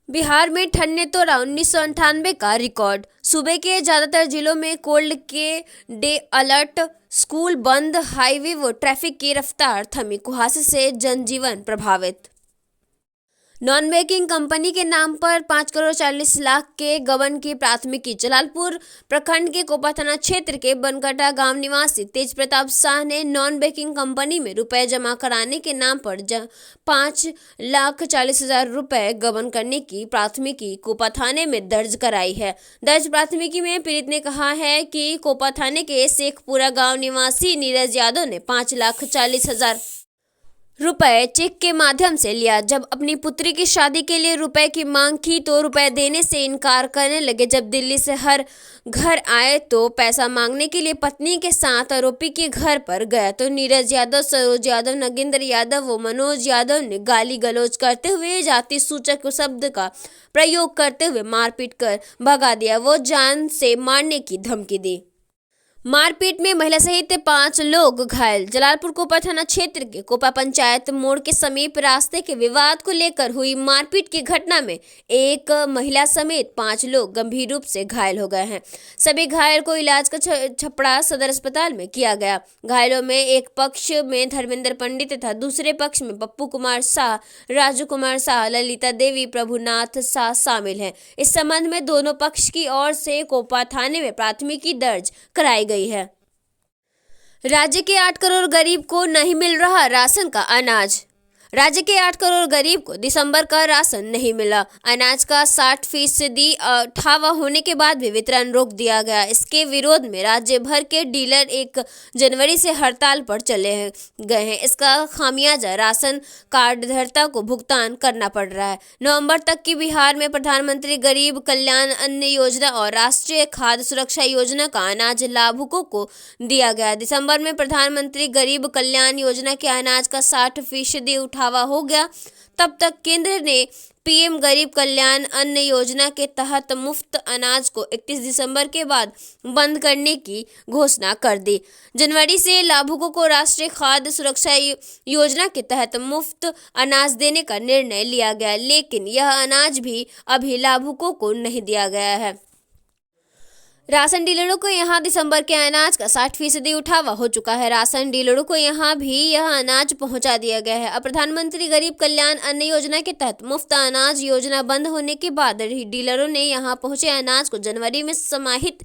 बिहार में ठंड ने तोड़ा 1998 का रिकॉर्ड। सूबे के ज्यादातर जिलों में कोल्ड के डे अलर्ट, स्कूल बंद, हाईवे व ट्रैफिक की रफ्तार थमी। कुहासे से जनजीवन प्रभावित। नॉन बैंकिंग कंपनी के नाम पर 5 करोड़ 40 लाख के गबन की प्राथमिकी। जलालपुर प्रखंड के कोपा थाना क्षेत्र के बनकटा गांव निवासी तेज प्रताप शाह ने नॉन बैंकिंग कंपनी में रुपए जमा कराने के नाम पर 5,40,000 रुपए गबन करने की प्राथमिकी कोपा थाने में दर्ज कराई है। दर्ज प्राथमिकी में पीड़ित ने कहा है कि कोपा थाने के शेखपुरा गांव निवासी नीरज यादव ने 5,40,000 रुपए चेक के माध्यम से लिया। जब अपनी पुत्री की शादी के लिए रुपए की मांग की तो रुपए देने से इनकार करने लगे। जब दिल्ली से हर घर आए तो पैसा मांगने के लिए पत्नी के साथ आरोपी के घर पर गया तो नीरज यादव, सरोज यादव, नगेंद्र यादव व मनोज यादव ने गाली गलौज करते हुए जाति सूचक शब्द का प्रयोग करते हुए मारपीट कर भगा दिया। वो जान से मारने की धमकी दी। मारपीट में महिला सहित 5 लोग घायल। जलालपुर कोपा थाना क्षेत्र के कोपा पंचायत मोड़ के समीप रास्ते के विवाद को लेकर हुई मारपीट की घटना में एक महिला समेत 5 लोग गंभीर रूप से घायल हो गए हैं। सभी घायल को इलाज का छपड़ा सदर अस्पताल में किया गया। घायलों में एक पक्ष में धर्मेंद्र पंडित तथा दूसरे पक्ष में पप्पू कुमार शाह, राजू कुमार शाह, ललिता देवी, प्रभुनाथ शाह शामिल हैं। इस संबंध में दोनों पक्ष की ओर से कोपा थाने में प्राथमिकी दर्ज कराई गई है। राज्य के 8 करोड़ गरीब को नहीं मिल रहा राशन का अनाज। राज्य के 8 करोड़ गरीब को दिसंबर का राशन नहीं मिला। अनाज का 60% ठावा होने के बाद भी वितरण रोक दिया गया। इसके विरोध में राज्य भर के डीलर 1 जनवरी से हड़ताल पर चले गए हैं। इसका खामियाजा राशन कार्डधारता को भुगतान करना पड़ रहा है। नवंबर तक की बिहार में प्रधानमंत्री गरीब कल्याण अन्न योजना और राष्ट्रीय खाद्य सुरक्षा योजना का अनाज लाभुकों को दिया गया। दिसंबर में प्रधानमंत्री गरीब कल्याण योजना के अनाज का 60% उठावा हो गया। तब तक केंद्र ने पीएम गरीब कल्याण अन्न योजना के तहत मुफ्त अनाज को 31 दिसंबर के बाद बंद करने की घोषणा कर दी। जनवरी से लाभुकों को राष्ट्रीय खाद्य सुरक्षा योजना के तहत मुफ्त अनाज देने का निर्णय लिया गया, लेकिन यह अनाज भी अभी लाभुकों को नहीं दिया गया है। राशन डीलरों को यहां दिसंबर के अनाज का 60% उठावा हो चुका है। राशन डीलरों को यहां भी यह अनाज पहुंचा दिया गया है। अब प्रधानमंत्री गरीब कल्याण अन्न योजना के तहत मुफ्त अनाज योजना बंद होने के बाद डीलरों ने यहां पहुंचे अनाज को जनवरी में समाहित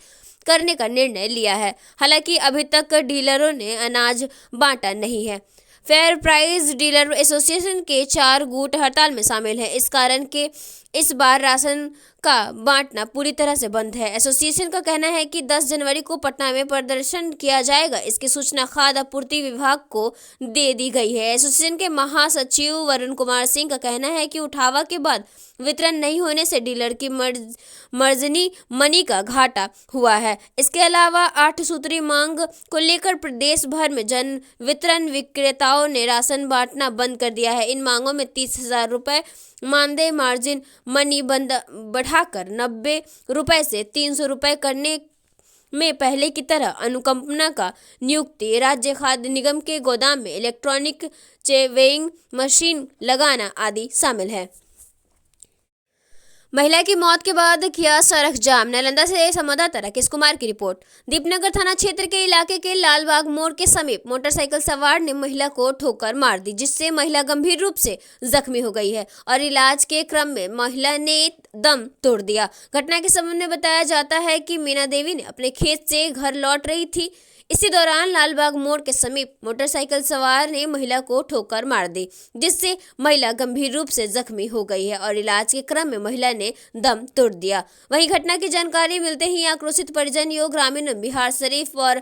करने का निर्णय लिया है। हालांकि अभी तक डीलरों ने अनाज बांटा नहीं है। फेयर प्राइस डीलर एसोसिएशन के 4 गुट हड़ताल में शामिल हैं। इस कारण के इस बार राशन का बांटना पूरी तरह से बंद है। एसोसिएशन का कहना है कि 10 जनवरी को पटना में प्रदर्शन किया जाएगा। इसकी सूचना खाद्य आपूर्ति विभाग को दे दी गई है। एसोसिएशन के महासचिव वरुण कुमार सिंह का कहना है कि उठावा के बाद वितरण नहीं होने से डीलर की मर्जनी मनी का घाटा हुआ है। इसके अलावा 8 सूत्री मांग को लेकर प्रदेश भर में जन वितरण विक्रेताओं ने राशन बांटना बंद कर दिया है। इन मांगों में 30,000 रुपए मानदेय मार्जिन मनी बढ़ाकर 90 रुपए से 300 रुपए करने में पहले की तरह अनुकंपना का नियुक्ति, राज्य खाद्य निगम के गोदाम में इलेक्ट्रॉनिक वेइंग मशीन लगाना आदि शामिल है। महिला की मौत के बाद किया सड़क जाम। नालंदा से संवाददाता राकेश कुमार की रिपोर्ट। दीपनगर थाना क्षेत्र के इलाके के लालबाग मोड़ के समीप मोटरसाइकिल सवार ने महिला को ठोकर मार दी, जिससे महिला गंभीर रूप से जख्मी हो गई है और इलाज के क्रम में महिला ने दम तोड़ दिया। घटना के संबंध में बताया जाता है कि मीना देवी ने अपने खेत से घर लौट रही थी। इसी दौरान लालबाग मोड़ के समीप मोटरसाइकिल सवार ने महिला को ठोकर मार दी, जिससे महिला गंभीर रूप से जख्मी हो गई है और इलाज के क्रम में महिला ने दम तोड़ दिया। वहीं घटना की जानकारी मिलते ही आक्रोशित परिजन योग ग्रामीण बिहार शरीफ और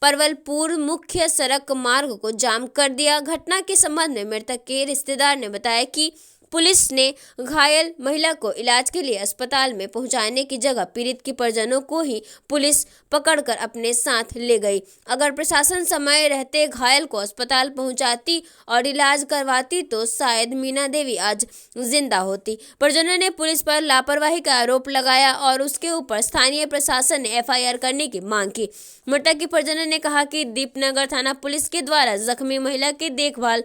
परवलपुर मुख्य सड़क मार्ग को जाम कर दिया। घटना के संबंध में मृतक के रिश्तेदार ने बताया कि पुलिस ने घायल महिला को इलाज के लिए अस्पताल में पहुंचाने की जगह पीड़ित के परिजनों को ही पुलिस पकड़कर अपने साथ ले गई। अगर प्रशासन समय रहते घायल को अस्पताल पहुंचाती और इलाज करवाती तो शायद मीना देवी आज जिंदा होती। परिजनों ने पुलिस पर लापरवाही का आरोप लगाया और उसके ऊपर स्थानीय प्रशासन ने एफआईआर करने की मांग की। मृतक के परिजनों ने कहा कि दीपनगर थाना पुलिस के द्वारा जख्मी महिला की देखभाल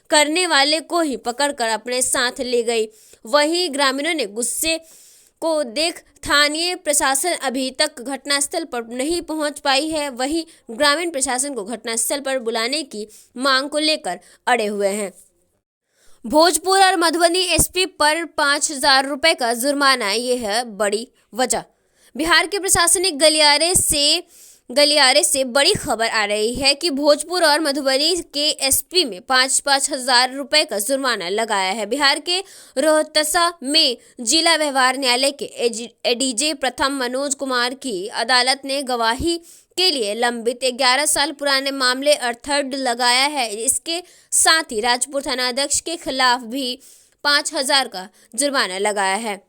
करने वाले को ही पकड़कर अपने साथ ले गई। वहीं ग्रामीणों ने गुस्से को देख स्थानीय प्रशासन अभी तक घटनास्थल पर नहीं पहुंच पाई है। वहीं ग्रामीण प्रशासन को घटनास्थल पर बुलाने की मांग को लेकर अड़े हुए हैं। भोजपुर और मधुबनी एसपी पर 5,000 रुपए का जुर्माना, ये है बड़ी वजह। बिहार के प्रशासनिक गलियारे से बड़ी खबर आ रही है कि भोजपुर और मधुबनी के एसपी में 5,000 रुपए का जुर्माना लगाया है। बिहार के रोहतसा में जिला व्यवहार न्यायालय के एडीजे प्रथम मनोज कुमार की अदालत ने गवाही के लिए लंबित 11 साल पुराने मामले अर्थड लगाया है। इसके साथ ही राजपुर थानाध्यक्ष के खिलाफ भी 5,000 का जुर्माना लगाया है।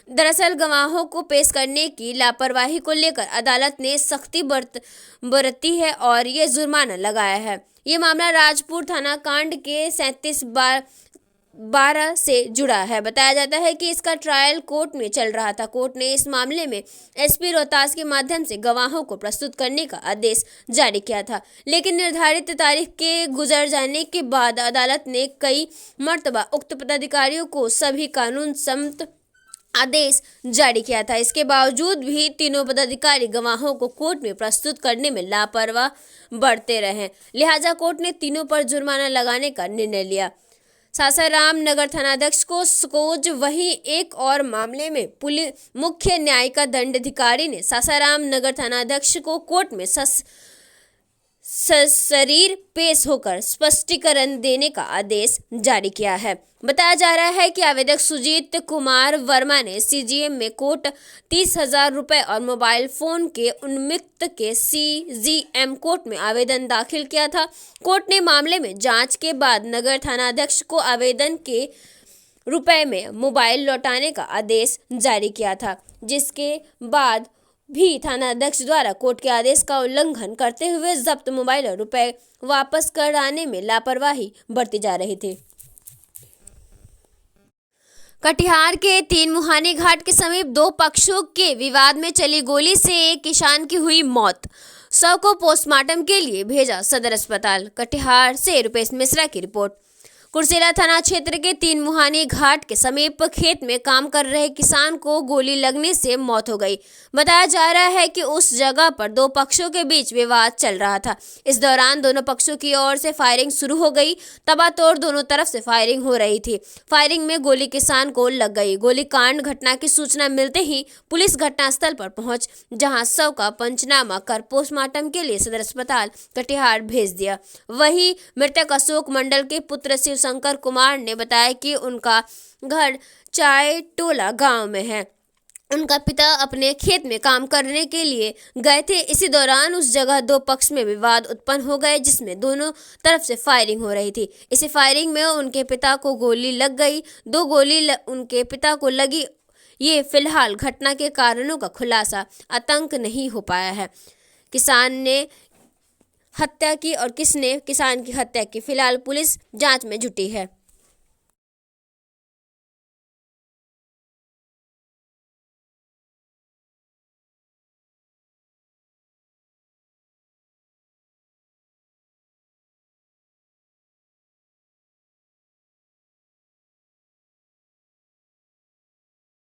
दरअसल गवाहों को पेश करने की लापरवाही को लेकर अदालत ने सख्ती बरती है और ये जुर्माना लगाया है। ये मामला राजपुर थाना कांड के 37/12 से जुड़ा है। बताया जाता है कि इसका ट्रायल कोर्ट में चल रहा था। कोर्ट ने इस मामले में एसपी रोहतास के माध्यम से गवाहों को प्रस्तुत करने का आदेश जारी किया था, लेकिन निर्धारित तारीख के गुजर जाने के बाद अदालत ने कई मर्तबा उक्त पदाधिकारियों को सभी कानून सम्मत आदेश जारी किया था। इसके बावजूद भी तीनों पदाधिकारी गवाहों को कोर्ट में प्रस्तुत करने में लापरवाह बरते रहे। लिहाजा कोर्ट ने तीनों पर जुर्माना लगाने का निर्णय लिया। सासाराम नगर थानाध्यक्ष को सकोज, वहीं एक और मामले में मुख्य न्यायिक दंडाधिकारी ने सासाराम नगर थानाध्यक्ष को कोर्ट में सशरीर पेश होकर स्पष्टीकरण देने का आदेश जारी किया है। बताया जा रहा है कि आवेदक सुजीत कुमार वर्मा ने सीजीएम में कोर्ट 30,000 रुपए और मोबाइल फोन के उन्मिक्त के सीजीएम कोर्ट में आवेदन दाखिल किया था। कोर्ट ने मामले में जांच के बाद नगर थानाध्यक्ष को आवेदन के रुपए में मोबाइल लौटाने का आदेश जारी किया था, जिसके बाद भी थानाध्यक्ष द्वारा कोर्ट के आदेश का उल्लंघन करते हुए जब्त मोबाइल और रुपए वापस कराने में लापरवाही बरती जा रही थी। कटिहार के 3 मुहानी घाट के समीप 2 पक्षों के विवाद में चली गोली से एक किसान की हुई मौत। शव को पोस्टमार्टम के लिए भेजा सदर अस्पताल। कटिहार से रुपेश मिश्रा की रिपोर्ट। कुर्सेला थाना क्षेत्र के 3 मुहानी घाट के समीप खेत में काम कर रहे किसान को गोली लगने से मौत हो गई। बताया जा रहा है कि उस जगह पर 2 पक्षों के बीच विवाद चल रहा था। इस दौरान दोनों पक्षों की ओर से फायरिंग शुरू हो गई। तबातोड़ दोनों तरफ से फायरिंग हो रही थी। फायरिंग में गोली किसान को लग गई। गोलीकांड घटना की सूचना मिलते ही पुलिस घटनास्थल पर पहुंच, जहां शव का पंचनामा कर पोस्टमार्टम के लिए सदर अस्पताल कटिहार भेज दिया। वहीं मृतक अशोक मंडल के पुत्र शंकर कुमार ने बताया कि उनका घर चाय टोला गांव में है। उनका पिता अपने खेत में काम करने के लिए गए थे। इसी दौरान उस जगह 2 पक्ष में विवाद उत्पन्न हो गए, जिसमें दोनों तरफ से फायरिंग हो रही थी। इसी फायरिंग में उनके पिता को गोली लग गई। 2 गोली उनके पिता को लगी। ये फिलहाल घटना के कारणों का खुलासा आतंक नहीं हो पाया है। किसान ने हत्या की और किसने किसान की हत्या की, फिलहाल पुलिस जांच में जुटी है।